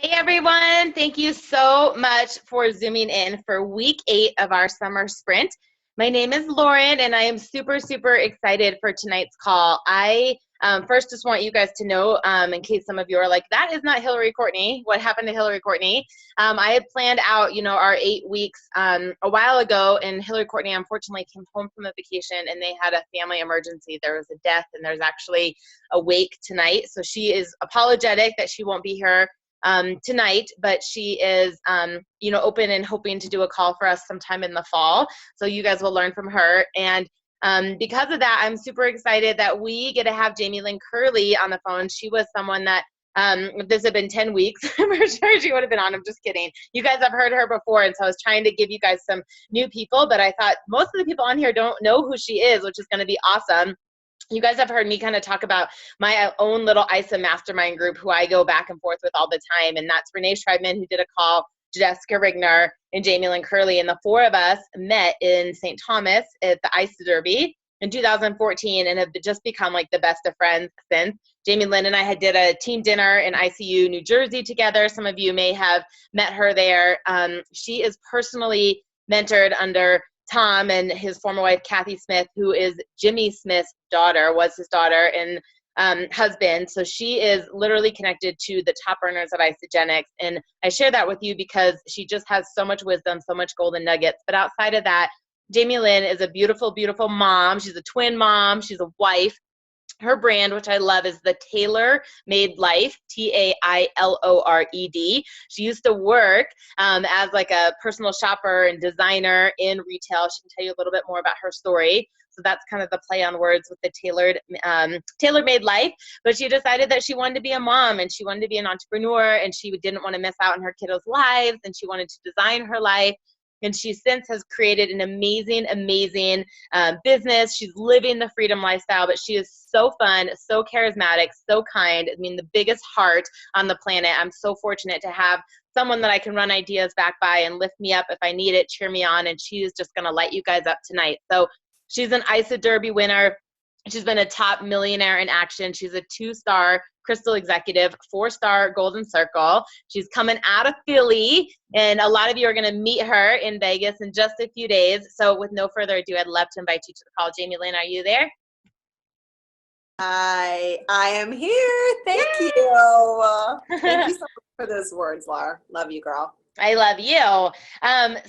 Hey everyone, thank you so much for zooming in for week 8 of our summer sprint. My name is Lauren and I am super excited for tonight's call. I first just want you guys to know, in case some of you are like, that is not Hillary Courtney. What happened to Hillary Courtney? I had planned out, our 8 weeks a while ago, and Hillary Courtney unfortunately came home from a vacation and they had a family emergency. There was a death and there's actually a wake tonight. So she is apologetic that she won't be here tonight, but she is, open and hoping to do a call for us sometime in the fall. So you guys will learn from her. And because of that, I'm super excited that we get to have Jaime Lynn Curley on the phone. She was someone that, if this had been 10 weeks, I'm sure she would have been on. I'm just kidding. You guys have heard her before, and so I was trying to give you guys some new people, but I thought most of the people on here don't know who she is, which is going to be awesome. You guys have heard me kind of talk about my own little ISA mastermind group who I go back and forth with all the time. And that's Renee Schreibman, who did a call, Jessica Rigner, and Jaime Lynn Curley. And the four of us met in St. Thomas at the ISA Derby in 2014 and have just become like the best of friends since. Jaime Lynn and I had did a team dinner in ICU, New Jersey together. Some of you may have met her there. She is personally mentored under Tom and his former wife, Kathy Smith, who is Jimmy Smith's daughter, was his daughter and husband. So she is literally connected to the top earners of Isagenix. And I share that with you because she just has so much wisdom, so much golden nuggets. But outside of that, Jaime Lynn is a beautiful mom. She's a twin mom. She's a wife. Her brand, which I love, is the Tailor Made Life, TAILORED. She used to work as like a personal shopper and designer in retail. She can tell you a little bit more about her story. So that's kind of the play on words with the Tailor Made Life. But she decided that she wanted to be a mom and she wanted to be an entrepreneur and she didn't want to miss out on her kiddos' lives and she wanted to design her life. And she since has created an amazing business. She's living the freedom lifestyle, but she is so fun, so charismatic, so kind. I mean, the biggest heart on the planet. I'm so fortunate to have someone that I can run ideas back by and lift me up if I need it, cheer me on, and she is just going to light you guys up tonight. So she's an ISA Derby winner. She's been a top millionaire in action. She's a 2-star Crystal Executive, 4-star Golden Circle. She's coming out of Philly, and a lot of you are going to meet her in Vegas in just a few days. So with no further ado, I'd love to invite you to the call. Jaime Lynn, are you there? I am here. Thank you. Thank you so much for those words, Laura. Love you, girl. I love you.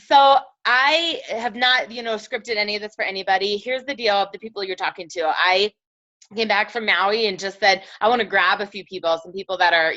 So I have not, scripted any of this for anybody. Here's the deal of the people you're talking to. I came back from Maui and just said, I want to grab a few people, some people that are,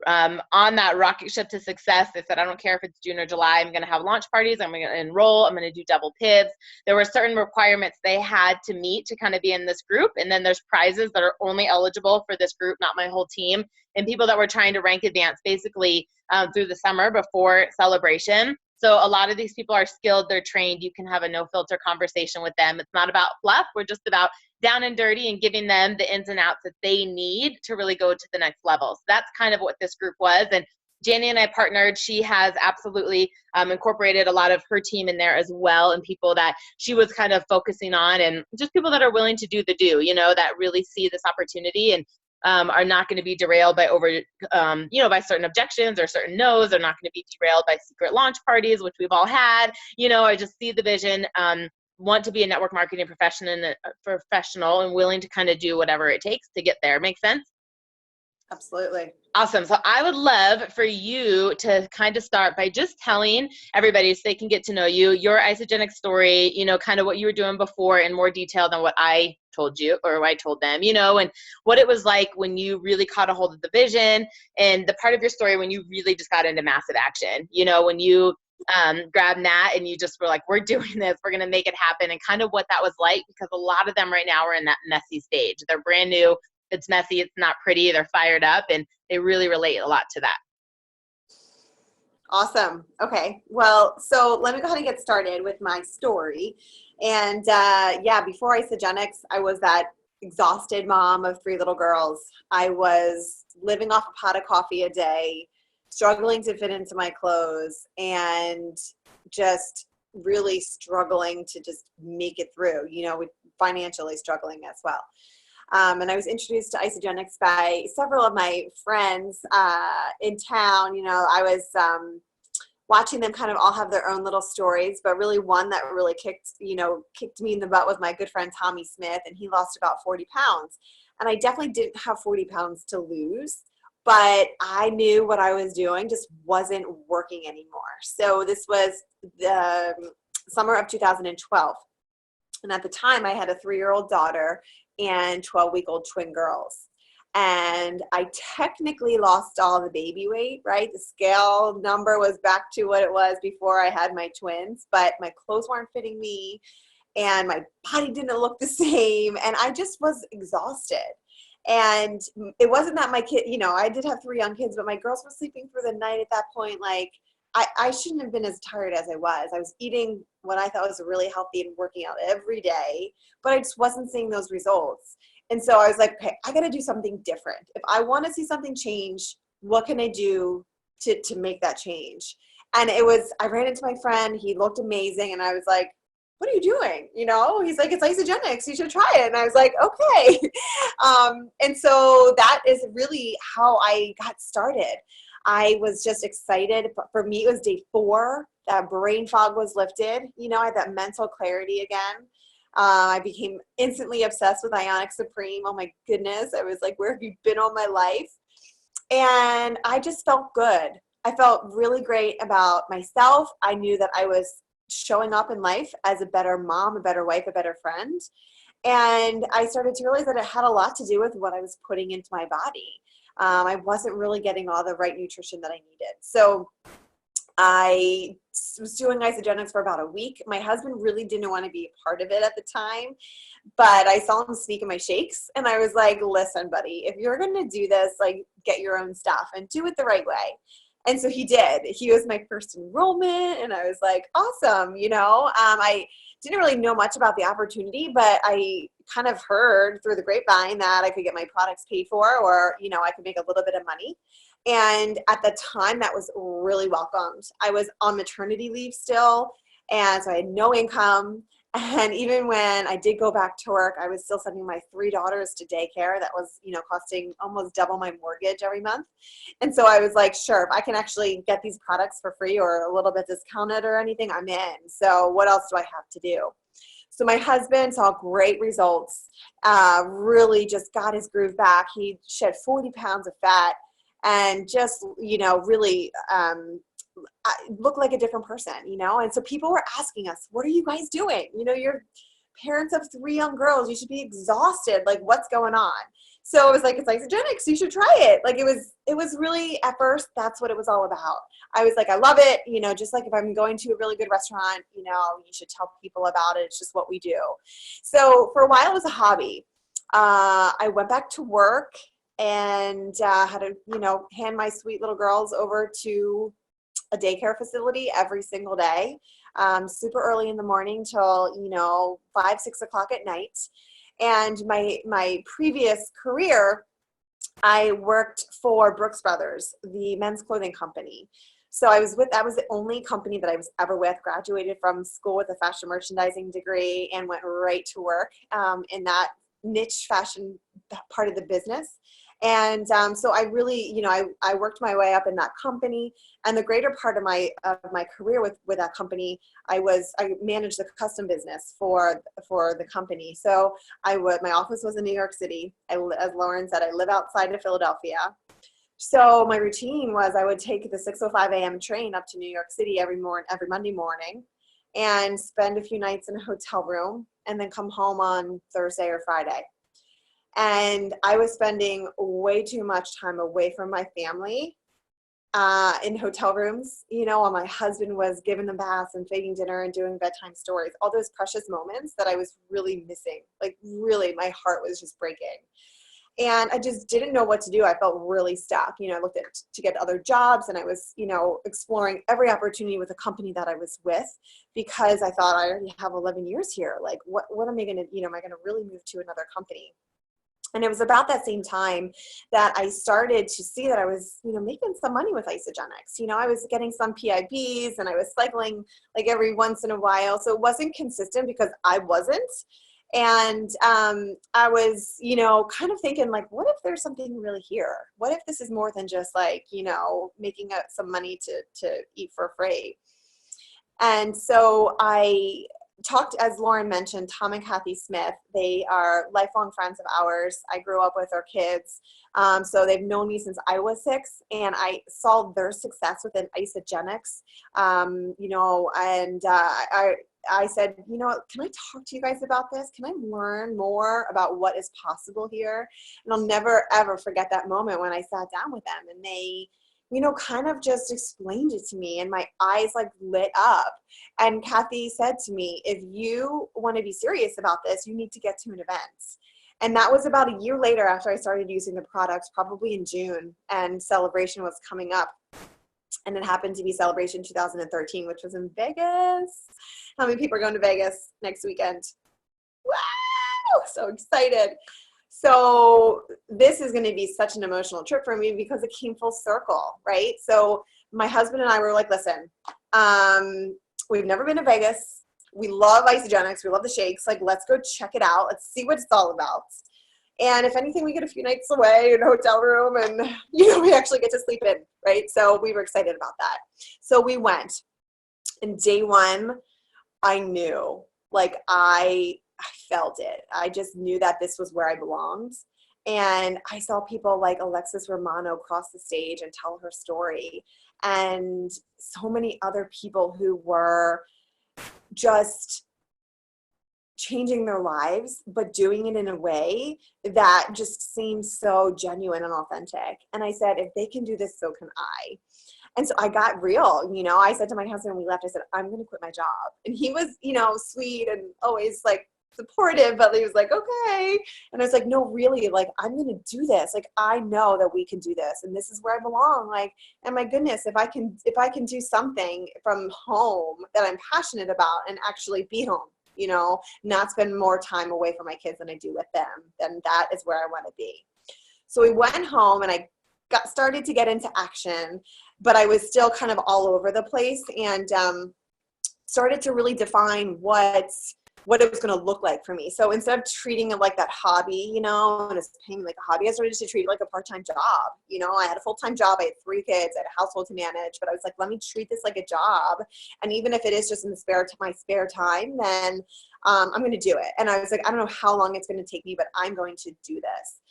on that rocket ship to success. They said, I don't care if it's June or July, I'm going to have launch parties. I'm going to enroll. I'm going to do double PIVs. There were certain requirements they had to meet to kind of be in this group. And then there's prizes that are only eligible for this group, not my whole team. And people that were trying to rank advance basically through the summer before celebration. So a lot of these people are skilled, they're trained. You can have a no filter conversation with them. It's not about fluff. We're just about down and dirty and giving them the ins and outs that they need to really go to the next level. So that's kind of what this group was. And Janie and I partnered. She has absolutely incorporated a lot of her team in there as well, and people that she was kind of focusing on, and just people that are willing to do the do, that really see this opportunity and are not going to be derailed by by certain objections or certain no's. They're not going to be derailed by secret launch parties, which we've all had. I just see the vision, want to be a network marketing professional and willing to kind of do whatever it takes to get there. Make sense? Absolutely. Awesome. So I would love for you to kind of start by just telling everybody so they can get to know you, your Isagenix story, kind of what you were doing before in more detail than what I told you or what I told them, and what it was like when you really caught a hold of the vision and the part of your story when you really just got into massive action, when you grabbed Nat and you just were like, we're doing this, we're going to make it happen, and kind of what that was like, because a lot of them right now are in that messy stage. They're brand new. It's messy. It's not pretty. They're fired up, and they really relate a lot to that. Awesome. Okay. Well, so let me go ahead and get started with my story. And before Isagenix, I was that exhausted mom of 3 little girls. I was living off a pot of coffee a day, struggling to fit into my clothes, and just really struggling to just make it through, financially struggling as well. And I was introduced to Isagenix by several of my friends in town. I was watching them kind of all have their own little stories, but really one that really kicked me in the butt was my good friend Tommy Smith, and he lost about 40 pounds. And I definitely didn't have 40 pounds to lose, but I knew what I was doing just wasn't working anymore. So this was the summer of 2012. And at the time I had a 3-year-old daughter and 12-week-old twin girls. And I technically lost all the baby weight, right? The scale number was back to what it was before I had my twins, but my clothes weren't fitting me and my body didn't look the same. And I just was exhausted. And it wasn't that my kid, I did have 3 young kids, but my girls were sleeping through the night at that point. Like I shouldn't have been as tired as I was. I was eating what I thought was really healthy and working out every day, but I just wasn't seeing those results. And so I was like, okay, I got to do something different. If I want to see something change, what can I do to make that change? And I ran into my friend. He looked amazing. And I was like, what are you doing? He's like, it's Isagenix. You should try it. And I was like, okay. And so that is really how I got started. I was just excited. For me, it was day 4. That brain fog was lifted. I had that mental clarity again. I became instantly obsessed with Ionic Supreme. Oh my goodness. I was like, where have you been all my life? And I just felt good. I felt really great about myself. I knew that I was showing up in life as a better mom, a better wife, a better friend. And I started to realize that it had a lot to do with what I was putting into my body. I wasn't really getting all the right nutrition that I needed. So I was doing Isagenix for about a week. My husband really didn't want to be a part of it at the time, but I saw him sneaking my shakes and I was like, listen, buddy, if you're going to do this, like get your own stuff and do it the right way. And so he did. He was my first enrollment and I was like, awesome. I didn't really know much about the opportunity, but I kind of heard through the grapevine that I could get my products paid for, or, I could make a little bit of money. And at the time that was really welcomed. I was on maternity leave still. And so I had no income. And even when I did go back to work, I was still sending my 3 daughters to daycare. That was, costing almost double my mortgage every month. And so I was like, sure, if I can actually get these products for free or a little bit discounted or anything, I'm in. So what else do I have to do? So my husband saw great results, really just got his groove back. He shed 40 pounds of fat and just, really looked like a different person, And so people were asking us, what are you guys doing? You're parents of 3 young girls. You should be exhausted. Like, what's going on? So it was like, it's Isagenix. You should try it. Like, it was really, at first, that's what it was all about. I was like, I love it. Just like if I'm going to a really good restaurant, you should tell people about it. It's just what we do. So for a while, it was a hobby. I went back to work and had to, hand my sweet little girls over to a daycare facility every single day, super early in the morning till, 5, 6 o'clock at night. And my previous career, I worked for Brooks Brothers, the men's clothing company. So that was the only company that I was ever with, graduated from school with a fashion merchandising degree and went right to work in that niche fashion part of the business. And so I really, I worked my way up in that company. And the greater part of my career with that company, I managed the custom business for the company. So my office was in New York City. As Lauren said, I live outside of Philadelphia. So my routine was I would take the 6:05 a.m. train up to New York City every Monday morning and spend a few nights in a hotel room and then come home on Thursday or Friday. And I was spending way too much time away from my family in hotel rooms, while my husband was giving them baths and feeding dinner and doing bedtime stories, all those precious moments that I was really missing. Like really, my heart was just breaking. And I just didn't know what to do. I felt really stuck. I looked to get other jobs and I was, exploring every opportunity with the company that I was with because I thought I already have 11 years here. Like what am I going to, am I going to really move to another company? And it was about that same time that I started to see that I was, making some money with Isagenix. I was getting some PIBs and I was cycling like every once in a while. So it wasn't consistent because I wasn't. And I was, kind of thinking like, what if there's something really here? What if this is more than just like, making some money to eat for free? And so I talked, as Lauren mentioned, Tom and Kathy Smith. They are lifelong friends of ours. I grew up with their kids. So they've known me since I was 6, and I saw their success within Isagenix. I said, can I talk to you guys about this? Can I learn more about what is possible here? And I'll never, ever forget that moment when I sat down with them and they, kind of just explained it to me, and my eyes like lit up. And Kathy said to me, if you want to be serious about this, you need to get to an event. And that was about a year later after I started using the products, probably in June, and Celebration was coming up. And it happened to be Celebration 2013, which was in Vegas. How many people are going to Vegas next weekend? Wow, so excited. So this is going to be such an emotional trip for me because it came full circle, right? So my husband and I were like, listen, we've never been to Vegas. We love Isagenix. We love the shakes. Like, let's go check it out. Let's see what it's all about. And if anything, we get a few nights away in a hotel room and, we actually get to sleep in, right? So we were excited about that. So we went. And day one, I knew, like I felt it. I just knew that this was where I belonged. And I saw people like Alexis Romano cross the stage and tell her story. And so many other people who were just changing their lives, but doing it in a way that just seems so genuine and authentic. And I said, if they can do this, so can I. And so I got real, I said to my husband when we left, I said, I'm going to quit my job. And he was, sweet and always like supportive, but he was like, okay. And I was like, no, really, like, I'm going to do this. Like, I know that we can do this and this is where I belong. Like, and my goodness, if I can do something from home that I'm passionate about and actually be home, not spend more time away from my kids than I do with them, then that is where I want to be. So we went home and I started to get into action, but I was still kind of all over the place, and started to really define what it was going to look like for me. So instead of treating it like that hobby, and it's paying like a hobby, I started to treat it like a part-time job. I had a full-time job. I had 3 kids. I had a household to manage, but I was like, let me treat this like a job. And even if it is just in my spare time, then I'm going to do it. And I was like, I don't know how long it's going to take me, but I'm going to do this.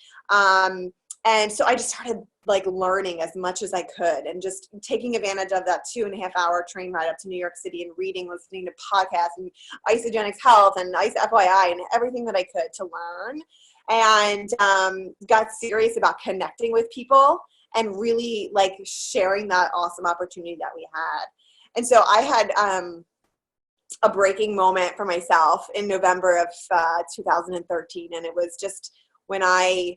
And so I just started like learning as much as I could and just taking advantage of that 2.5-hour train ride up to New York City and reading, listening to podcasts and Isagenix Health and FYI and everything that I could to learn, and got serious about connecting with people and really like sharing that awesome opportunity that we had. And so I had a breaking moment for myself in November of 2013, and it was just when I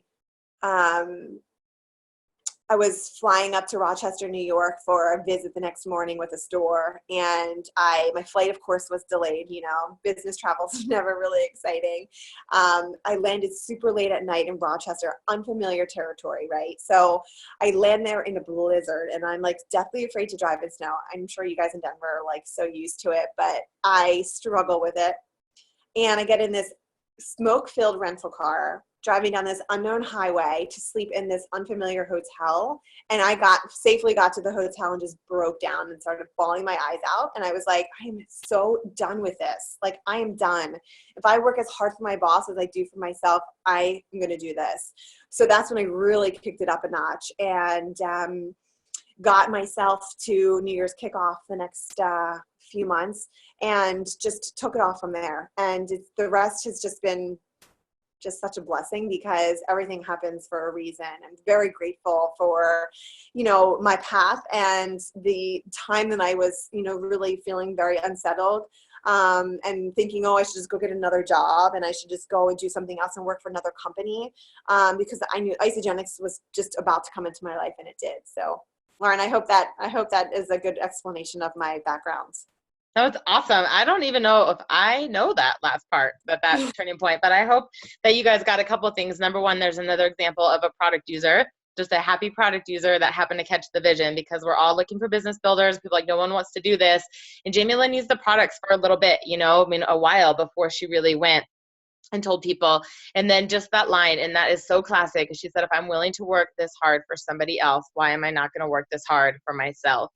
was flying up to Rochester, New York for a visit the next morning with a store, and my flight, of course, was delayed. Business travel is never really exciting. I landed super late at night in Rochester, unfamiliar territory, right? So I land there in a blizzard, and I'm like deathly afraid to drive in snow. I'm sure you guys in Denver are like so used to it, but I struggle with it. And I get in this smoke-filled rental car, driving down this unknown highway to sleep in this unfamiliar hotel. And I safely got to the hotel and just broke down and started bawling my eyes out. And I was like, I am so done with this. Like, I am done. If I work as hard for my boss as I do for myself, I am going to do this. So that's when I really kicked it up a notch and got myself to New Year's kickoff the next few months and just took it off from there. And the rest has just been just such a blessing because everything happens for a reason. I'm very grateful for, my path and the time that I was, really feeling very unsettled, and thinking, I should just go get another job and I should just go and do something else and work for another company, because I knew Isagenix was just about to come into my life, and it did. So, Lauren, I hope that is a good explanation of my background. That was awesome. I don't even know if I know that last part, that turning point, but I hope that you guys got a couple things. Number one, there's another example of a product user, just a happy product user that happened to catch the vision, because we're all looking for business builders. People like, no one wants to do this. And Jaime Lynn used the products for a little bit, a while before she really went and told people. And then just that line, and that is so classic. She said, if I'm willing to work this hard for somebody else, why am I not going to work this hard for myself?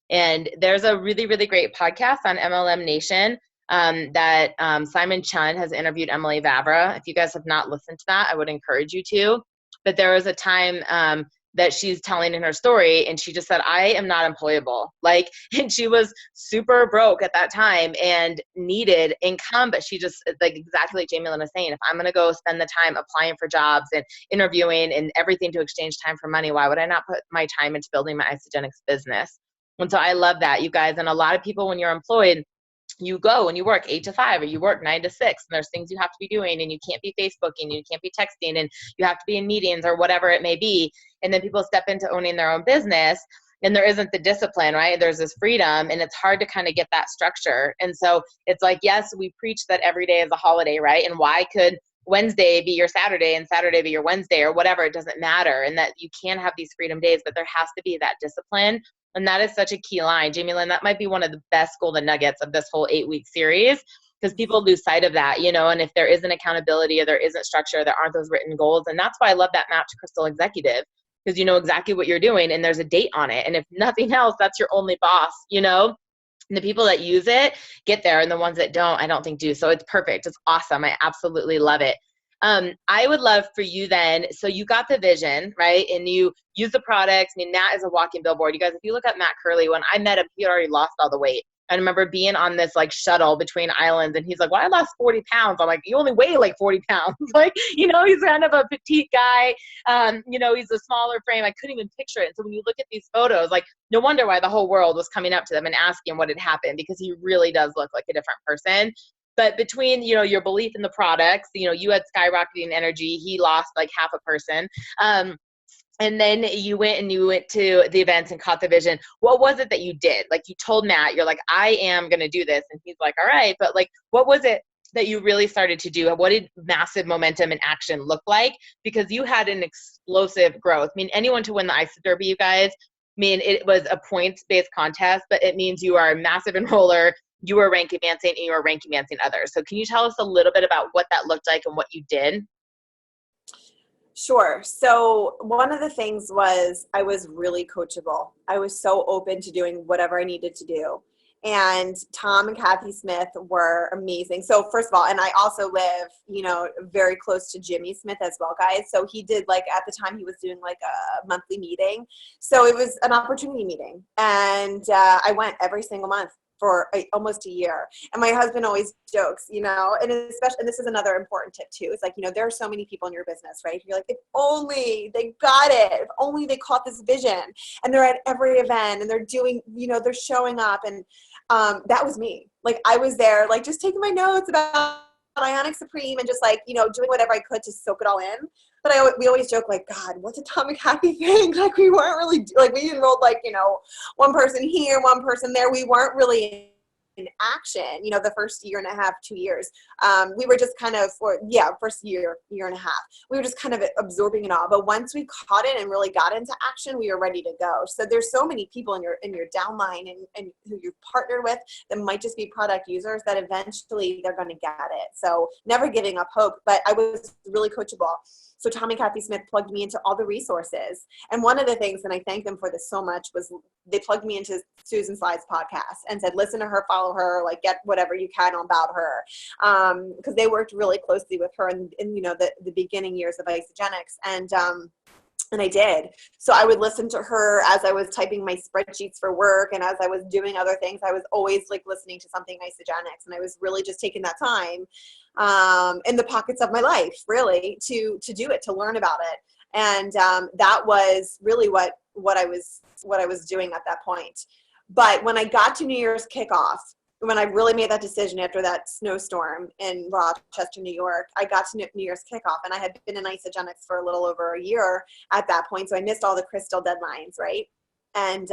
And there's a really, really great podcast on MLM Nation that Simon Chun has interviewed Emily Vavra. If you guys have not listened to that, I would encourage you to. But there was a time that she's telling in her story, and she just said, I am not employable. Like, and she was super broke at that time and needed income, but she just, like exactly like Jaime Lynn was saying, if I'm going to go spend the time applying for jobs and interviewing and everything to exchange time for money, why would I not put my time into building my Isagenix business? And so I love that, you guys. And a lot of people, when you're employed, you go and you work 8 to 5 or you work 9 to 6, and there's things you have to be doing, and you can't be Facebooking, and you can't be texting, and you have to be in meetings or whatever it may be. And then people step into owning their own business, and there isn't the discipline, right? There's this freedom, and it's hard to kind of get that structure. And so it's like, yes, we preach that every day is a holiday, right? And why could Wednesday be your Saturday and Saturday be your Wednesday or whatever? It doesn't matter. And that you can have these freedom days, but there has to be that discipline. And that is such a key line. Jaime Lynn, that might be one of the best golden nuggets of this whole 8-week series, because people lose sight of that, you know, and if there isn't accountability or there isn't structure, there aren't those written goals. And that's why I love that Match Crystal Executive, because you know exactly what you're doing and there's a date on it. And if nothing else, that's your only boss, you know? And the people that use it get there, and the ones that don't, I don't think do. So it's perfect. It's awesome. I absolutely love it. I would love for you then, so you got the vision, right? And you use the products. I mean, Matt is a walking billboard. You guys, if you look up Matt Curley, when I met him, he had already lost all the weight. I remember being on this like shuttle between islands, and he's like, well, I lost 40 pounds. I'm like, you only weigh like 40 pounds. Like, you know, he's kind of a petite guy. You know, he's a smaller frame. I couldn't even picture it. And so when you look at these photos, like, no wonder why the whole world was coming up to them and asking what had happened, because he really does look like a different person. But between, you know, your belief in the products, you know, you had skyrocketing energy. He lost like half a person. And then you went to the events and caught the vision. What was it that you did? Like, you told Matt, you're like, I am going to do this. And he's like, all right. But like, what was it that you really started to do? What did massive momentum and action look like? Because you had an explosive growth. I mean, anyone to win the Ice Derby, you guys, I mean, it was a points-based contest, but it means you are a massive enroller. You were rank advancing, and you were rank advancing others. So can you tell us a little bit about what that looked like and what you did? Sure. So one of the things was I was really coachable. I was so open to doing whatever I needed to do. And Tom and Kathy Smith were amazing. So first of all, and I also live, you know, very close to Jimmy Smith as well, guys. So he did, like, at the time he was doing like a monthly meeting. So it was an opportunity meeting. And I went every single month for almost a year. And my husband always jokes, you know, and especially, and this is another important tip too. It's like, you know, there are so many people in your business, right? You're like, if only they got it, if only they caught this vision, and they're at every event and they're doing, you know, they're showing up. And that was me. Like, I was there, like, just taking my notes about Ionic Supreme and just, like, you know, doing whatever I could to soak it all in. But we always joke, like, God, what's Atomic Happy think? Like, we weren't really, like, we enrolled, like, you know, one person here, one person there. We weren't really in action, you know, the first year and a half, 2 years. We were just kind of, first year and a half. We were just kind of absorbing it all. But once we caught it and really got into action, we were ready to go. So there's so many people in your downline and who you partner with that might just be product users that eventually they're going to get it. So never giving up hope. But I was really coachable. So Tom and Kathy Smith plugged me into all the resources. And one of the things, and I thank them for this so much, was they plugged me into Susan Slide's podcast and said, listen to her, follow her, like, get whatever you can about her. Because they worked really closely with her in you know, the beginning years of Isagenix. And I did. So I would listen to her as I was typing my spreadsheets for work, and as I was doing other things. I was always, like, listening to something Isagenix, and I was really just taking that time in the pockets of my life, really, to do it, to learn about it. And that was really what I was doing at that point. But when I got to New Year's kickoff, when I really made that decision after that snowstorm in Rochester, New York, I got to New Year's kickoff, and I had been in Isagenix for a little over a year at that point. So I missed all the crystal deadlines, right? And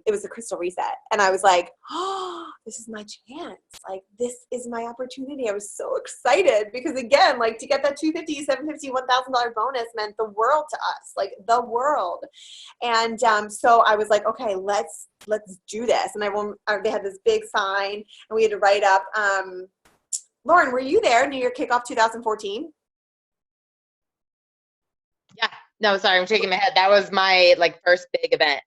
it was a crystal reset. And I was like, oh, this is my chance. Like, this is my opportunity. I was so excited because, again, like, to get that $250, $750, $1,000 bonus meant the world to us, like, the world. And so I was like, okay, let's do this. And they had this big sign, and we had to write up, Lauren, were you there New Year Kickoff 2014? Yeah. No, sorry, I'm shaking my head. That was my like first big event.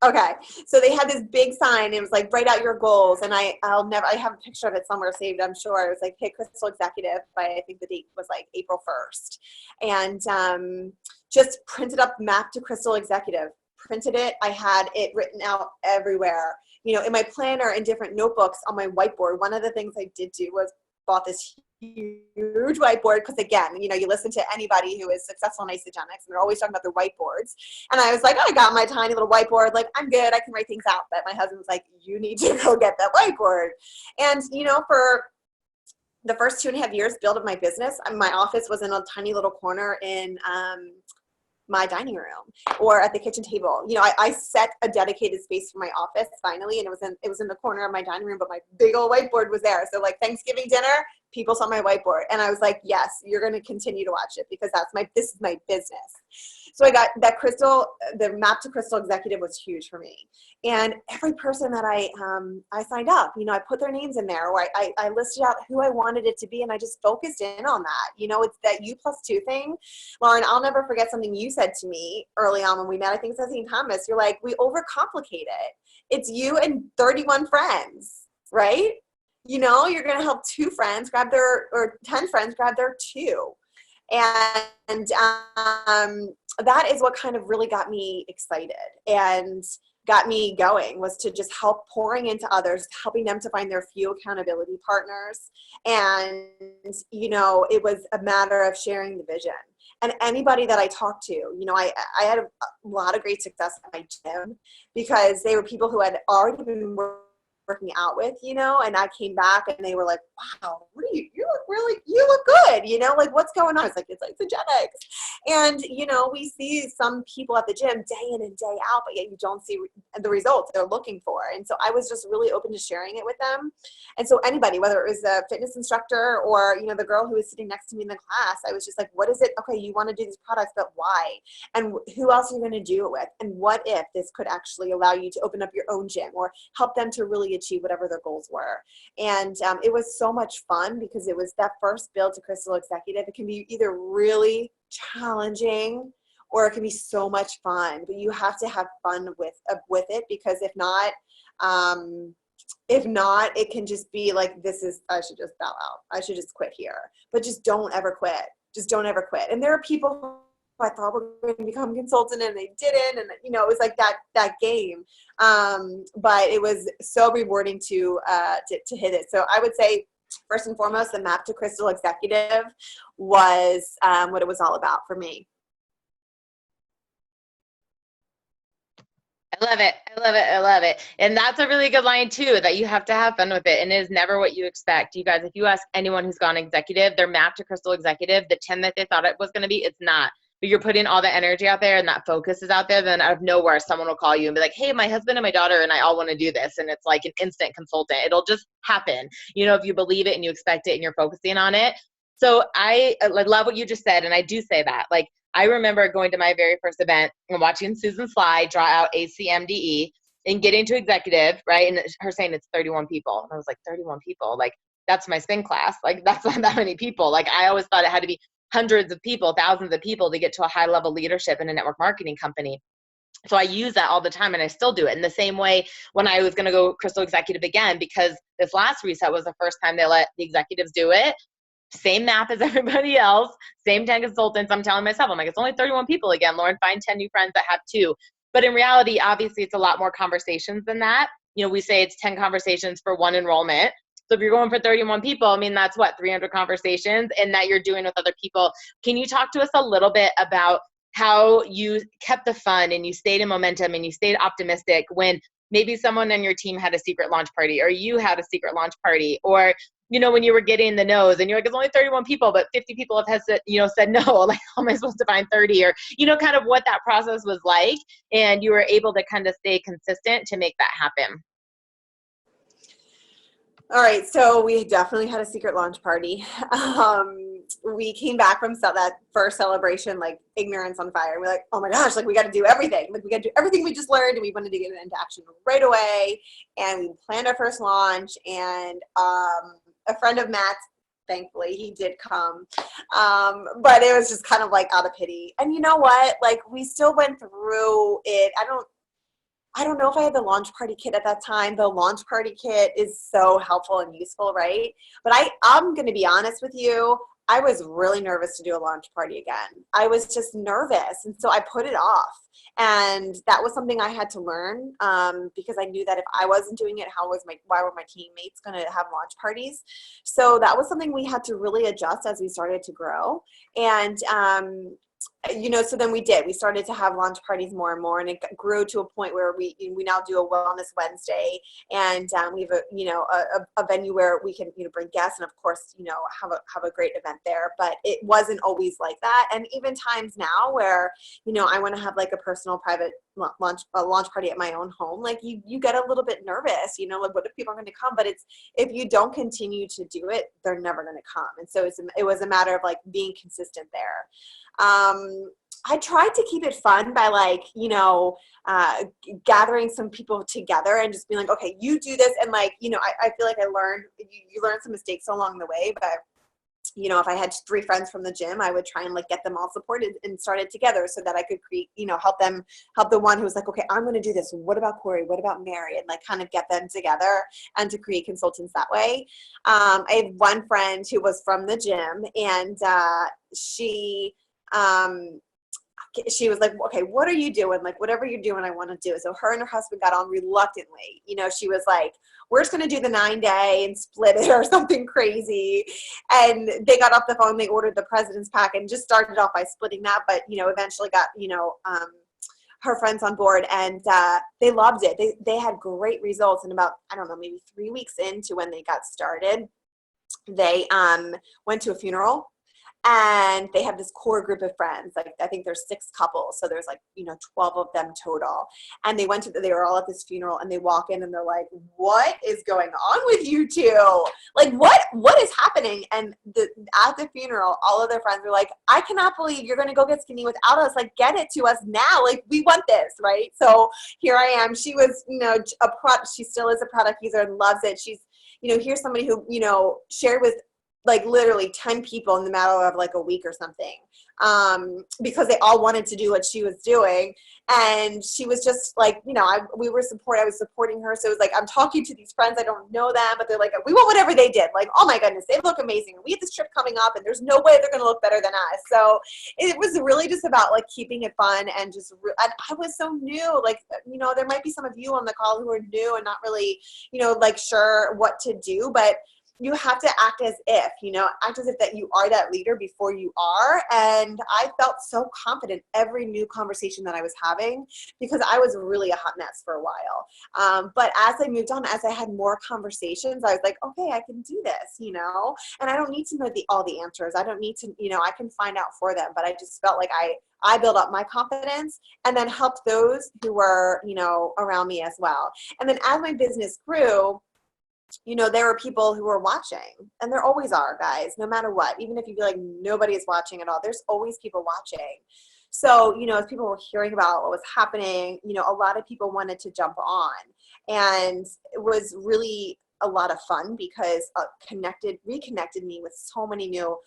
Okay, so they had this big sign. It was like, write out your goals, and I have a picture of it somewhere saved, I'm sure. It was like, hit Crystal Executive by, I think the date was like April 1st, and just printed up map to Crystal Executive. Printed it. I had it written out everywhere. You know, in my planner, in different notebooks, on my whiteboard. One of the things I did do was bought this huge whiteboard, because again, you know, you listen to anybody who is successful in Isagenix, and they're always talking about their whiteboards. And I was like, oh, I got my tiny little whiteboard. Like, I'm good. I can write things out. But my husband was like, you need to go get that whiteboard. And, you know, for the first 2.5 years build of my business, my office was in a tiny little corner in my dining room or at the kitchen table. You know, I set a dedicated space for my office finally, and it was in the corner of my dining room, but my big old whiteboard was there. So like Thanksgiving dinner, people saw my whiteboard, and I was like, yes, you're going to continue to watch it, because this is my business. So I got that the map to Crystal Executive was huge for me. And every person that I signed up, you know, I put their names in there, or I listed out who I wanted it to be, and I just focused in on that. You know, it's that U+2 thing. Lauren, I'll never forget something you said to me early on when we met. I think it's at St. Thomas. You're like, we overcomplicate it. It's you and 31 friends, right? You know, you're going to help 2 friends or 10 friends grab their 2. And that is what kind of really got me excited and got me going, was to just help pouring into others, helping them to find their few accountability partners. And, you know, it was a matter of sharing the vision. And anybody that I talked to, you know, I had a lot of great success at my gym, because they were people who had already been working out with, you know, and I came back and they were like, wow, you look good, you know, like, what's going on? It's like Isagenix. And, you know, we see some people at the gym day in and day out, but yet you don't see the results they're looking for. And so I was just really open to sharing it with them. And so anybody, whether it was a fitness instructor or, you know, the girl who was sitting next to me in the class, I was just like, what is it? Okay, you want to do these products, but why? And who else are you going to do it with? And what if this could actually allow you to open up your own gym or help them to really achieve whatever their goals were? And it was so much fun, because it was that first build to Crystal Executive. It can be either really challenging or it can be so much fun, but you have to have fun with it, because if not, it can just be like, I should just bow out. I should just quit here. But just don't ever quit. Just don't ever quit. And there are people who I thought were going to become consultant and they didn't. And, you know, it was like that game. But it was so rewarding to hit it. So I would say, first and foremost, the map to Crystal Executive was what it was all about for me. I love it. I love it. I love it. And that's a really good line too, that you have to have fun with it. And it is never what you expect. You guys, if you ask anyone who's gone executive, their map to Crystal Executive, the 10 that they thought it was going to be, it's not. But you're putting all the energy out there and that focus is out there, then out of nowhere, someone will call you and be like, hey, my husband and my daughter and I all want to do this. And it's like an instant consultant. It'll just happen, you know, if you believe it and you expect it and you're focusing on it. So I love what you just said. And I do say that, like, I remember going to my very first event and watching Susan Sly draw out ACMDE and getting to executive, right? And her saying it's 31 people. And I was like, 31 people? Like, that's my spin class. Like, that's not that many people. Like, I always thought it had to be hundreds of people, thousands of people to get to a high level leadership in a network marketing company. So I use that all the time, and I still do it in the same way when I was going to go Crystal Executive again, because this last reset was the first time they let the executives do it. Same map as everybody else, same 10 consultants. I'm telling myself, I'm like, it's only 31 people again. Lauren, find 10 new friends that have 2. But in reality, obviously, it's a lot more conversations than that. You know, we say it's 10 conversations for 1 enrollment. So if you're going for 31 people, I mean, that's what, 300 conversations, and that you're doing with other people. Can you talk to us a little bit about how you kept the fun and you stayed in momentum and you stayed optimistic when maybe someone on your team had a secret launch party, or you had a secret launch party, or, you know, when you were getting the no's and you're like, it's only 31 people, but 50 people have said, you know, said no, like, how am I supposed to find 30? Or, you know, kind of what that process was like, and you were able to kind of stay consistent to make that happen. All right, so we definitely had a secret launch party. We came back from that first celebration, like ignorance on fire. We're like, oh my gosh, like, we got to do everything. Like, we got to do everything we just learned, and we wanted to get it into action right away. And we planned our first launch, and a friend of Matt's thankfully. He did come. But it was just kind of like out of pity. And you know what? Like, we still went through it. I don't know if I had the launch party kit at that time. The launch party kit is so helpful and useful, right? But I'm going to be honest with you. I was really nervous to do a launch party again. I was just nervous. And so I put it off. And that was something I had to learn, because I knew that if I wasn't doing it, why were my teammates going to have launch parties? So that was something we had to really adjust as we started to grow. And, so then we started to have launch parties more and more, and it grew to a point where we now do a wellness Wednesday, and we have a venue where we can bring guests, and of course have a great event there. But it wasn't always like that, and even times now where I want to have like a personal private launch party at my own home, like you get a little bit nervous, like what if people are going to come? But it's, if you don't continue to do it, they're never going to come. And so it was a matter of like being consistent there. I tried to keep it fun by gathering some people together and just being like, okay, you do this. And I feel like I learned, you learn some mistakes along the way, but if I had 3 friends from the gym, I would try and get them all supported and started together so that I could create, help the one who was like, okay, I'm going to do this. What about Corey? What about Mary? And kind of get them together and to create consultants that way. I have one friend who was from the gym, and she was like, okay, what are you doing? Whatever you're doing, I want to do. So her and her husband got on reluctantly. She was like, we're just going to do the 9-day and split it or something crazy. And they got off the phone, they ordered the President's Pack and just started off by splitting that. But, eventually got, her friends on board, and they loved it. They had great results. And about, I don't know, maybe 3 weeks into when they got started, they went to a funeral. And they have this core group of friends. I think there's 6 couples. So there's 12 of them total. And they were all at this funeral, and they walk in and they're like, what is going on with you two? What is happening? And at the funeral, all of their friends were like, I cannot believe you're going to go get skinny without us. Get it to us now. We want this. Right. So here I am. She was, she still is a product user and loves it. She's, here's somebody who, shared with literally 10 people in the matter of a week or something, because they all wanted to do what she was doing. And she was just I was supporting her. So it was I'm talking to these friends, I don't know them, but they're like, we want whatever they did. Oh my goodness, they look amazing. We have this trip coming up, and there's no way they're going to look better than us. So it was really just about keeping it fun, and just, and I was so new, there might be some of you on the call who are new and not really, sure what to do, but you have to act as if, that you are that leader before you are. And I felt so confident every new conversation that I was having, because I was really a hot mess for a while. But as I moved on, as I had more conversations, I was like, okay, I can do this, and I don't need to know all the answers. I don't need to, I can find out for them. But I just felt like I built up my confidence, and then helped those who were, around me as well. And then as my business grew, there were people who were watching, and there always are, guys, no matter what. Even if you feel like nobody is watching at all, there's always people watching. So, as people were hearing about what was happening, a lot of people wanted to jump on, and it was really a lot of fun, because reconnected me with so many new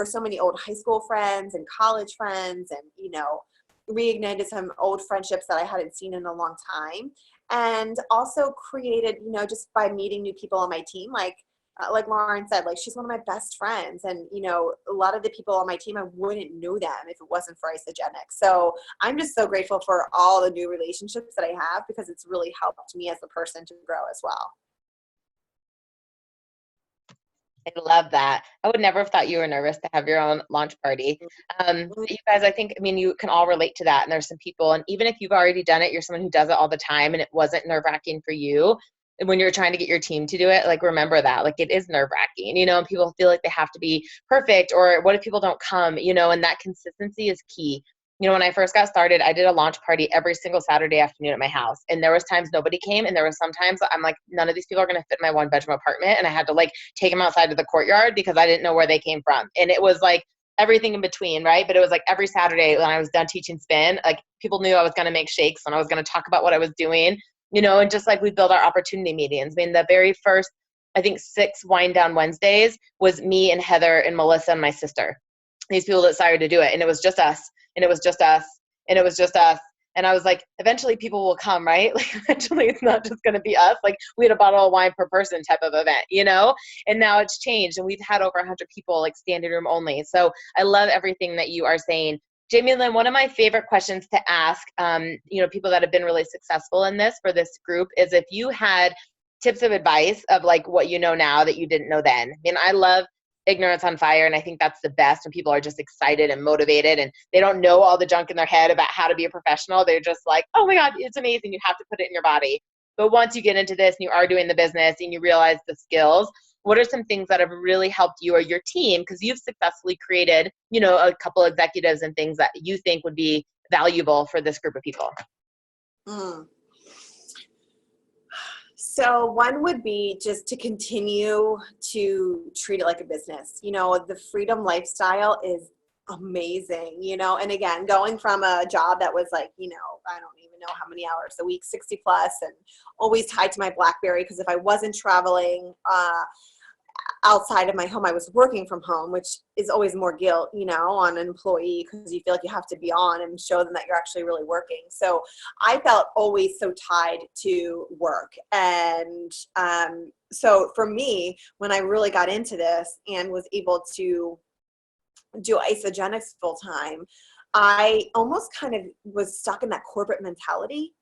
so many old high school friends and college friends, and, reignited some old friendships that I hadn't seen in a long time. And also created, just by meeting new people on my team, like Lauren said, she's one of my best friends. And, a lot of the people on my team, I wouldn't know them if it wasn't for Isagenix. So I'm just so grateful for all the new relationships that I have, because it's really helped me as a person to grow as well. I love that. I would never have thought you were nervous to have your own launch party. You guys, you can all relate to that. And there's some people, and even if you've already done it, you're someone who does it all the time, and it wasn't nerve-wracking for you. And when you're trying to get your team to do it, remember that, it is nerve-wracking, and people feel like they have to be perfect, or what if people don't come, and that consistency is key. When I first got started, I did a launch party every single Saturday afternoon at my house. And there was times nobody came. And there was sometimes I'm like, none of these people are going to fit in my 1-bedroom apartment. And I had to take them outside to the courtyard, because I didn't know where they came from. And it was everything in between, right? But it was every Saturday when I was done teaching spin, people knew I was going to make shakes, and I was going to talk about what I was doing, and just we build our opportunity meetings. The very first I think 6 wind down Wednesdays was me and Heather and Melissa and my sister. These people decided to do it, and it was just us, and it was just us, and it was just us. And I was like, eventually people will come, right? Like eventually it's not just going to be us. Like we had a bottle of wine per person type of event, you know? And now it's changed, and we've had over 100 people, like standing room only. So I love everything that you are saying. Jaime Lynn, one of my favorite questions to ask, people that have been really successful in this for this group is if you had tips of advice of like what you know now that you didn't know then. I mean, I love ignorance on fire, and I think that's the best when people are just excited and motivated and they don't know all the junk in their head about how to be a professional. They're just like, oh my God, it's amazing. You have to put it in your body. But once you get into this and you are doing the business and you realize the skills, what are some things that have really helped you or your team? Because you've successfully created, a couple executives and things that you think would be valuable for this group of people. So one would be just to continue to treat it like a business. The freedom lifestyle is amazing, and again, going from a job that was like, I don't even know how many hours a week, 60 plus, and always tied to my BlackBerry, because if I wasn't traveling outside of my home, I was working from home, which is always more guilt, on an employee, because you feel like you have to be on and show them that you're actually really working. So I felt always so tied to work. And so for me, when I really got into this and was able to do Isagenix full time, I almost kind of was stuck in that corporate mentality.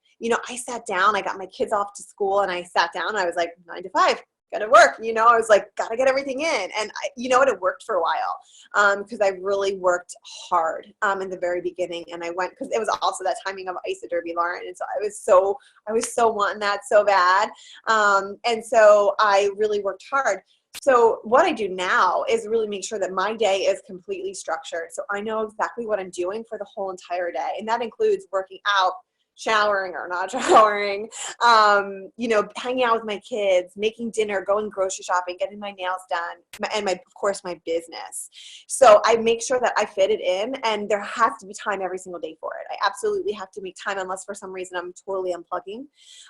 I sat down, I got my kids off to school, and I sat down and I was like 9 to 5. Gotta work, I was like, gotta get everything in. And it worked for a while, because I really worked hard in the very beginning. And I went, because it was also that timing of Isa Derby, Lauren. And so I was so wanting that so bad. And so I really worked hard. So what I do now is really make sure that my day is completely structured. So I know exactly what I'm doing for the whole entire day. And that includes working out, showering or not showering, hanging out with my kids, making dinner, going grocery shopping, getting my nails done, and of course my business. So I make sure that I fit it in, and there has to be time every single day for it. I absolutely have to make time, unless for some reason I'm totally unplugging.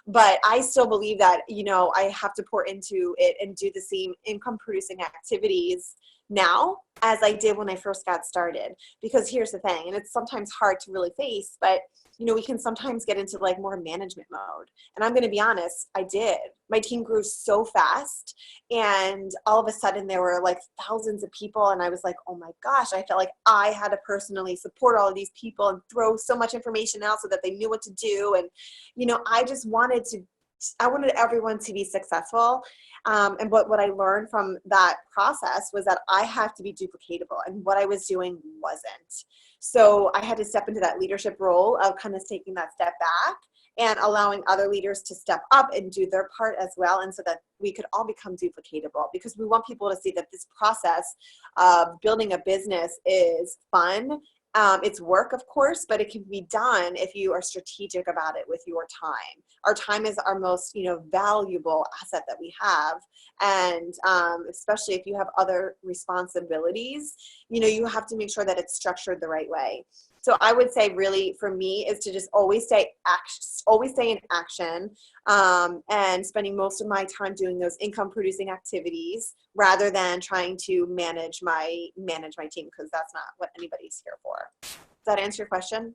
But I still believe that, I have to pour into it and do the same income producing activities now as I did when I first got started. Because here's the thing, and it's sometimes hard to really face, but we can sometimes get into like more management mode. And I'm going to be honest, I did. My team grew so fast, and all of a sudden there were like thousands of people, and I was like, oh my gosh, I felt like I had to personally support all of these people and throw so much information out so that they knew what to do. And I wanted everyone to be successful. And what I learned from that process was that I have to be duplicatable, and what I was doing wasn't. So I had to step into that leadership role of kind of taking that step back and allowing other leaders to step up and do their part as well. And so that we could all become duplicatable, because we want people to see that this process of building a business is fun. It's work, of course, but it can be done if you are strategic about it with your time. Our time is our most, valuable asset that we have. And especially if you have other responsibilities, you have to make sure that it's structured the right way. So I would say really for me is to just always stay in action, and spending most of my time doing those income producing activities rather than trying to manage my team, because that's not what anybody's here for. Does that answer your question?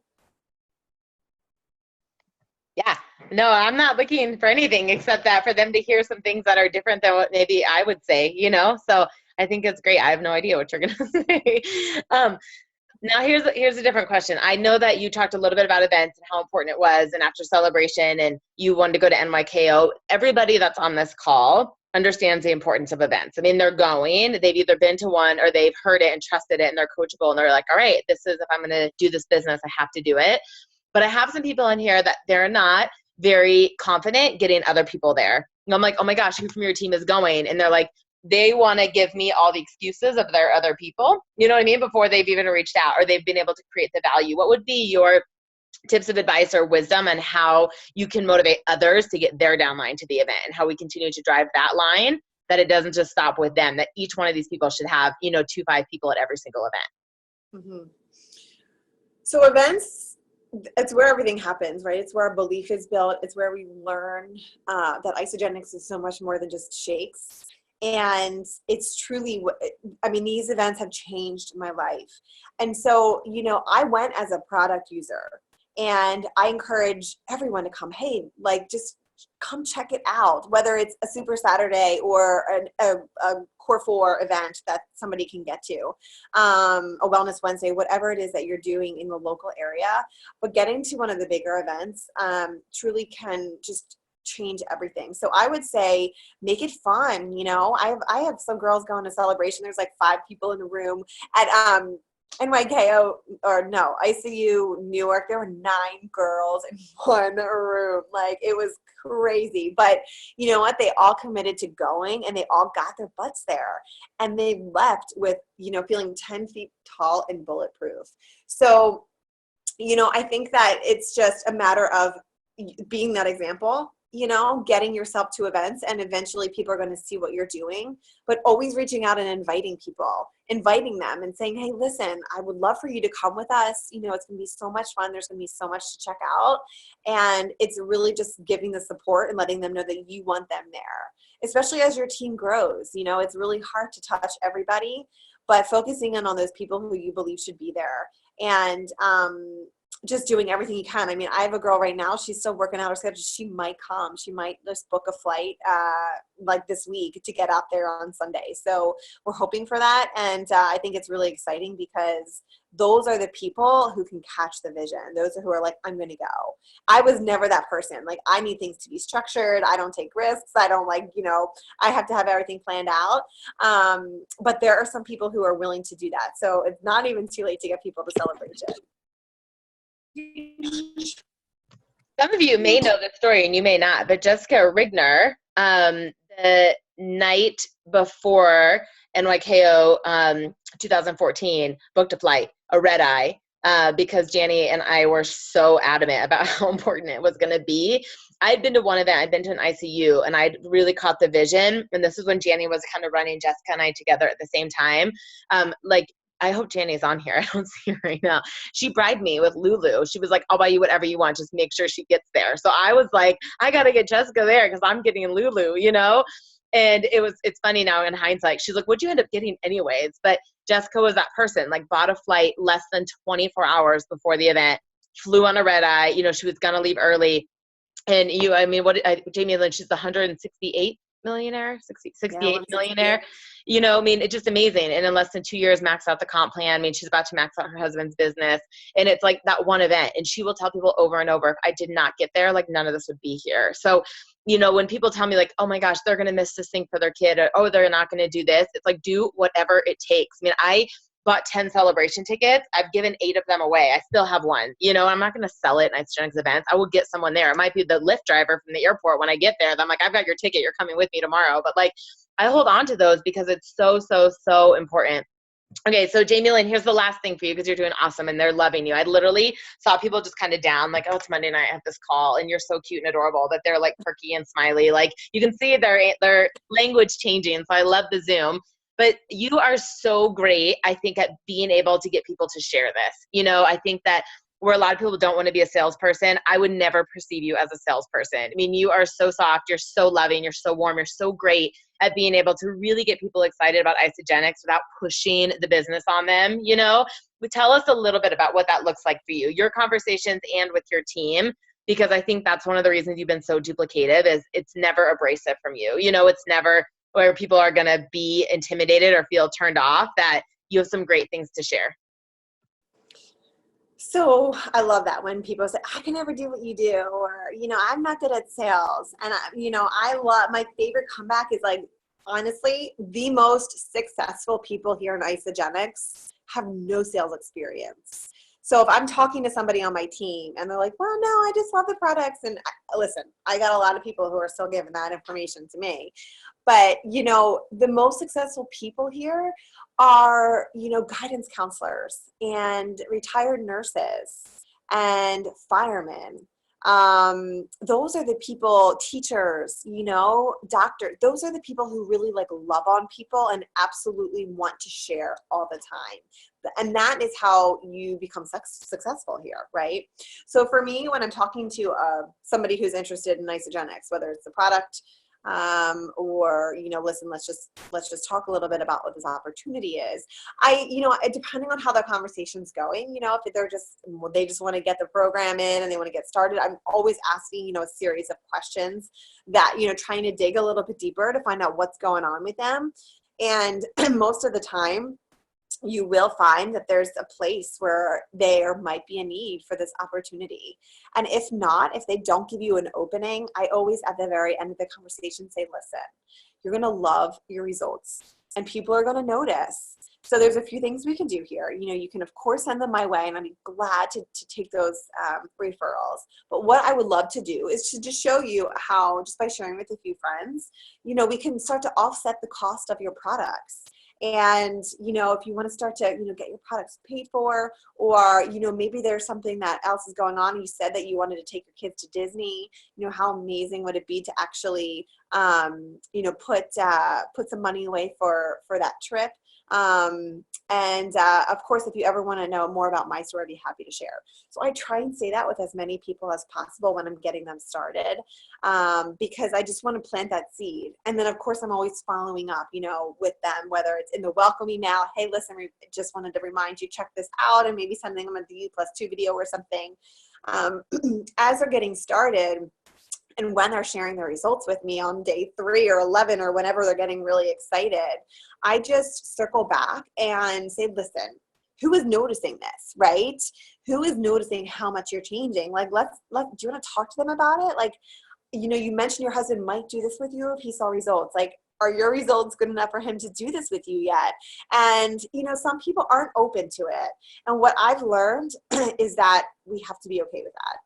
Yeah, no, I'm not looking for anything except that for them to hear some things that are different than what maybe I would say, so I think it's great. I have no idea what you're going to say. Now here's a different question. I know that you talked a little bit about events and how important it was, and after celebration, and you wanted to go to NYKO. Everybody that's on this call understands the importance of events. I mean, they've either been to one or they've heard it and trusted it, and they're coachable, and they're like, all right, if I'm going to do this business, I have to do it. But I have some people in here that they're not very confident getting other people there. And I'm like, oh my gosh, who from your team is going? And they're like, they want to give me all the excuses of their other people, you know what I mean, before they've even reached out or they've been able to create the value. What would be your tips of advice or wisdom on how you can motivate others to get their downline to the event, and how we continue to drive that line, that it doesn't just stop with them, that each one of these people should have, 2-5 people at every single event? Mm-hmm. So events, it's where everything happens, right? It's where our belief is built. It's where we learn that Isagenix is so much more than just shakes. And it's truly, I mean, these events have changed my life. And so, you know, I went as a product user, and I encourage everyone to come, hey, like, just come check it out, whether it's a Super Saturday or a Core 4 event that somebody can get to, a Wellness Wednesday, whatever it is that you're doing in the local area. But getting to one of the bigger events truly can just change everything. So I would say make it fun. You know, I have some girls going to Celebration. There's like 5 people in the room. At NYKO, or no, ICU Newark, there were 9 girls in one room. Like, it was crazy. But you know what? They all committed to going, and they all got their butts there. And they left with, you know, feeling 10 feet tall and bulletproof. So, you know, I think that it's just a matter of being that example, you know, getting yourself to events, and eventually people are going to see what you're doing, but always reaching out and inviting people, inviting them and saying, hey, listen, I would love for you to come with us. You know, it's going to be so much fun. There's going to be so much to check out. And it's really just giving the support and letting them know that you want them there, especially as your team grows. You know, it's really hard to touch everybody, but focusing in on those people who you believe should be there. And, just doing everything you can. I mean, I have a girl right now, she's still working out her schedule. She might come. She might just book a flight like this week to get out there on Sunday. So we're hoping for that. And I think it's really exciting because those are the people who can catch the vision. Those are who are like, I'm going to go. I was never that person. Like, I need things to be structured. I don't take risks. I don't like, you know, I have to have everything planned out. But there are some people who are willing to do that. So it's not even too late to get people to Celebration. Some of you may know this story and you may not, but Jessica Rigner, the night before NYKO 2014, booked a flight, a red eye, because Janny and I were so adamant about how important it was going to be. I'd been to one event, I'd been to an ICU, and I'd really caught the vision. And this is when Janny was kind of running Jessica and I together at the same time. I hope Janny's on here. I don't see her right now. She bribed me with Lulu. She was like, I'll buy you whatever you want. Just make sure she gets there. So I was like, I got to get Jessica there because I'm getting Lulu, you know? And it's funny now in hindsight. She's like, what'd you end up getting anyways? But Jessica was that person, like bought a flight less than 24 hours before the event, flew on a red eye. You know, she was going to leave early. And Jaime Lynn, she's the 168 millionaire, 68 millionaire. You know, I mean, it's just amazing. And in less than 2 years, maxed out the comp plan. I mean, she's about to max out her husband's business. And it's like that one event. And she will tell people over and over, if I did not get there, like none of this would be here. So, you know, when people tell me like, oh my gosh, they're going to miss this thing for their kid, or, oh, they're not going to do this. It's like, do whatever it takes. I mean, I bought 10 Celebration tickets. I've given 8 of them away. I still have one. You know, I'm not going to sell it at Isagenix events. I will get someone there. It might be the Lyft driver from the airport when I get there. I'm like, I've got your ticket. You're coming with me tomorrow. But like, I hold on to those because it's so, so, so important. Okay, so Jaime Lynn, here's the last thing for you because you're doing awesome and they're loving you. I literally saw people just kind of down, like, oh, it's Monday night, I have this call, and you're so cute and adorable, but they're like perky and smiley. Like, you can see their language changing, so I love the Zoom. But you are so great, I think, at being able to get people to share this. You know, I think that where a lot of people don't want to be a salesperson, I would never perceive you as a salesperson. I mean, you are so soft, you're so loving, you're so warm, you're so great at being able to really get people excited about Isagenix without pushing the business on them, you know? Tell us a little bit about what that looks like for you, your conversations and with your team, because I think that's one of the reasons you've been so duplicative is it's never abrasive from you. You know, it's never where people are going to be intimidated or feel turned off, that you have some great things to share. So I love that when people say, I can never do what you do, or, you know, I'm not good at sales. And, I love, my favorite comeback is like, honestly, the most successful people here in Isagenix have no sales experience. So if I'm talking to somebody on my team and they're like, well, no, I just love the products. And listen, I got a lot of people who are still giving that information to me. But, you know, the most successful people here are, you know, guidance counselors and retired nurses and firemen. Those are the people, teachers, you know, doctors, those are the people who really like love on people and absolutely want to share all the time. And that is how you become successful here, right? So for me, when I'm talking to somebody who's interested in Isagenix, whether it's the product, or, listen, let's just talk a little bit about what this opportunity is. Depending on how the conversation's going, if they just want to get the program in and they want to get started, I'm always asking, a series of questions that, trying to dig a little bit deeper to find out what's going on with them. And most of the time, you will find that there's a place where there might be a need for this opportunity. And if not, if they don't give you an opening, I always at the very end of the conversation say, listen, you're going to love your results and people are going to notice. So there's a few things we can do here. You can of course send them my way and I'd be glad to take those referrals. But what I would love to do is to just show you how, just by sharing with a few friends, we can start to offset the cost of your products. And, if you want to start to, get your products paid for, or, maybe there's something that else is going on. You said that you wanted to take your kids to Disney. How amazing would it be to actually, put some money away for that trip. Of course, if you ever want to know more about my story, I'd be happy to share. So I try and say that with as many people as possible when I'm getting them started, because I just want to plant that seed. And then of course, I'm always following up, with them, whether it's in the welcome email, hey, listen, we just wanted to remind you, check this out, and maybe sending them a U+2 video or something. As they're getting started, and when they're sharing their results with me on day 3 or 11 or whenever they're getting really excited, I just circle back and say, listen, who is noticing this, right? Who is noticing how much you're changing? Like, do you want to talk to them about it? Like, you mentioned your husband might do this with you if he saw results. Like, are your results good enough for him to do this with you yet? And, some people aren't open to it. And what I've learned is that we have to be okay with that.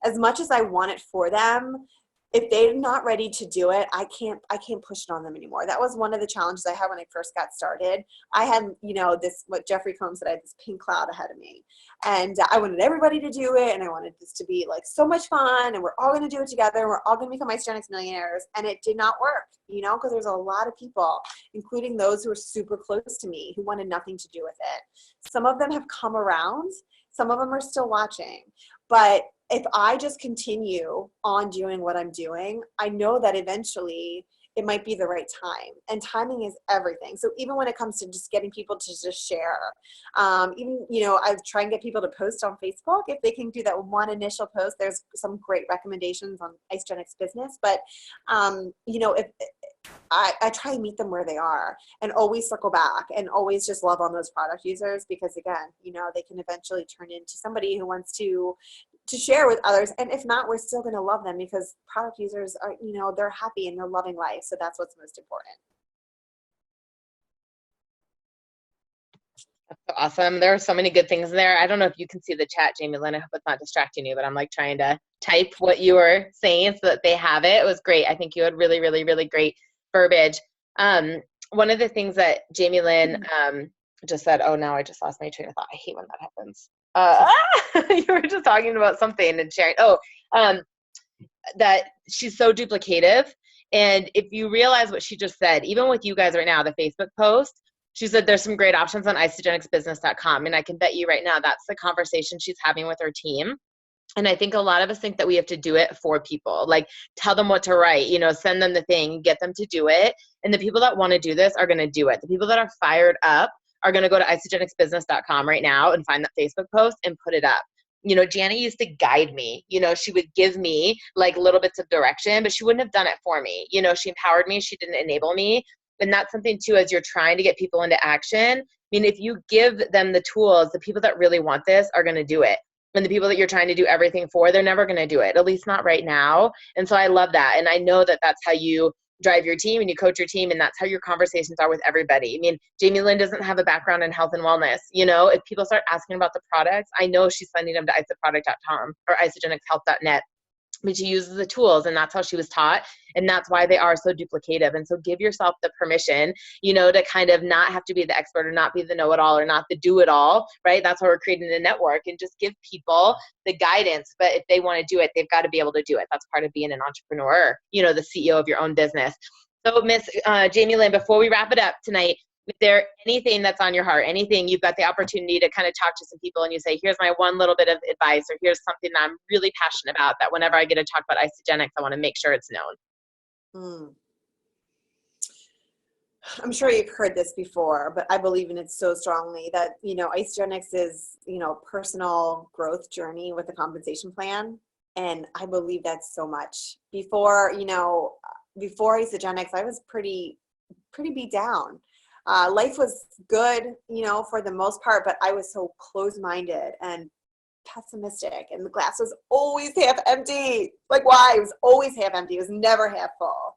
As much as I want it for them, if they're not ready to do it, I can't push it on them anymore. That was one of the challenges I had when I first got started. I had, what Jeffrey Combs said, I had this pink cloud ahead of me. And I wanted everybody to do it. And I wanted this to be like so much fun. And we're all going to do it together. And we're all going to become Isagenix millionaires. And it did not work, because there's a lot of people, including those who are super close to me, who wanted nothing to do with it. Some of them have come around. Some of them are still watching. But if I just continue on doing what I'm doing, I know that eventually it might be the right time. And timing is everything. So even when it comes to just getting people to just share, I try and get people to post on Facebook. If they can do that one initial post, there's some great recommendations on Isagenix Business. But, if I try and meet them where they are and always circle back and always just love on those product users, because again, they can eventually turn into somebody who wants to share with others. And if not, we're still going to love them, because product users are, they're happy and they're loving life. So that's what's most important. That's so awesome. There are so many good things there. I don't know if you can see the chat, Jaime Lynn. I hope it's not distracting you, but I'm like trying to type what you were saying so that they have it. It was great. I think you had really, really, really great verbiage. One of the things that Jaime Lynn just said, oh, now I just lost my train of thought. I hate when that happens. You were just talking about something and sharing. That she's so duplicative. And if you realize what she just said, even with you guys right now, the Facebook post, she said there's some great options on isagenixbusiness.com. And I can bet you right now that's the conversation she's having with her team. And I think a lot of us think that we have to do it for people, like tell them what to write, send them the thing, get them to do it. And the people that want to do this are going to do it. The people that are fired up are going to go to isagenixbusiness.com right now and find that Facebook post and put it up. Janet used to guide me. She would give me like little bits of direction, but she wouldn't have done it for me. She empowered me. She didn't enable me. And that's something too, as you're trying to get people into action. If you give them the tools, the people that really want this are going to do it. And the people that you're trying to do everything for, they're never going to do it, at least not right now. And so I love that. And I know that that's how you drive your team and you coach your team, and that's how your conversations are with everybody. Jaime Lynn doesn't have a background in health and wellness. If people start asking about the products, I know she's sending them to isaproduct.com or isagenixhealth.net. But she uses the tools, and that's how she was taught. And that's why they are so duplicative. And so give yourself the permission, to kind of not have to be the expert or not be the know-it-all or not the do-it-all, right? That's why we're creating a network, and just give people the guidance. But if they want to do it, they've got to be able to do it. That's part of being an entrepreneur, the CEO of your own business. So Miss Jaime Lynn, before we wrap it up tonight, is there anything that's on your heart, anything you've got the opportunity to kind of talk to some people and you say, here's my one little bit of advice, or here's something that I'm really passionate about, that whenever I get to talk about Isagenix, I want to make sure it's known? Mm. I'm sure you've heard this before, but I believe in it so strongly that, Isagenix is, personal growth journey with a compensation plan. And I believe that so much. Before Isagenix, I was pretty beat down. Life was good, for the most part, but I was so closed-minded and pessimistic, and the glass was always half empty. Like, why? It was always half empty. It was never half full.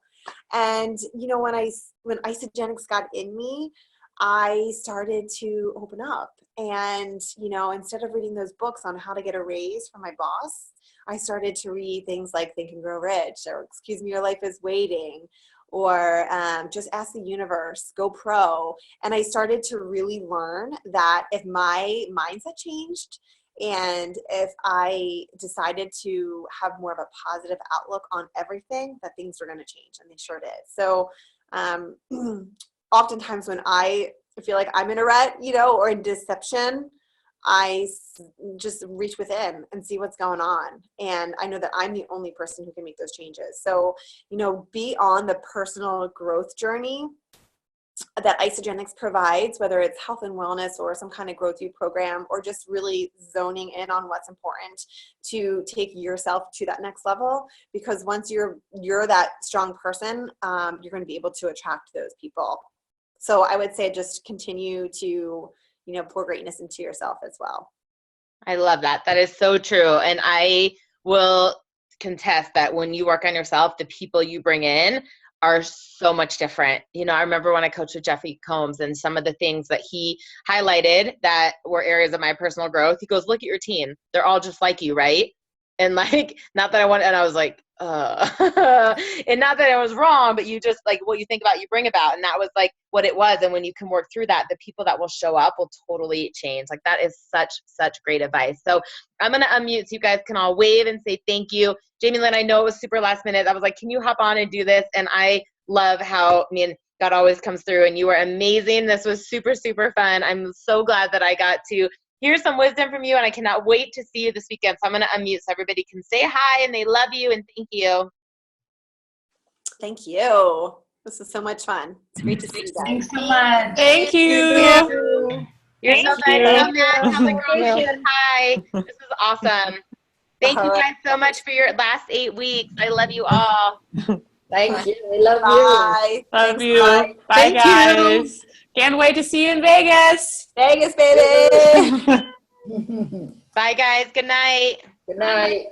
And when Isagenix got in me, I started to open up. And instead of reading those books on how to get a raise from my boss, I started to read things like Think and Grow Rich, or Excuse Me, Your Life is Waiting, or Just Ask the Universe, Go Pro. And I started to really learn that if my mindset changed, and if I decided to have more of a positive outlook on everything, that things were going to change, and they sure did. So oftentimes when I feel like I'm in a rut, or in deception, I just reach within and see what's going on. And I know that I'm the only person who can make those changes. So, be on the personal growth journey that Isagenix provides, whether it's health and wellness or some kind of growth you program, or just really zoning in on what's important to take yourself to that next level. Because once you're that strong person, you're going to be able to attract those people. So I would say just continue to, pour greatness into yourself as well. I love that. That is so true. And I will contest that when you work on yourself, the people you bring in are so much different. I remember when I coached with Jeffrey Combs, and some of the things that he highlighted that were areas of my personal growth. He goes, look at your team. They're all just like you, right? And not that I want, and I was like, and not that I was wrong, but you just what you think about, you bring about. And that was what it was. And when you can work through that, the people that will show up will totally change. That is such great advice. So I'm going to unmute so you guys can all wave and say thank you. Jaime Lynn, I know it was super last minute. I was like, can you hop on and do this? And I love how, God always comes through, and you were amazing. This was super, super fun. I'm so glad that I got to hear some wisdom from you, and I cannot wait to see you this weekend. So I'm going to unmute so everybody can say hi and they love you and thank you. Thank you. This was so much fun. It's great to see you guys. Thanks so much. Thank you. You're so nice. Come back. Tell the girls you said hi. This is awesome. Thank you guys so much for your last 8 weeks. I love you all. Thank you. I love Bye. Love Thanks, you. bye. Bye, Thank guys. Can't wait to see you in Vegas. Vegas, baby. you. Bye, guys. Good night. Good night.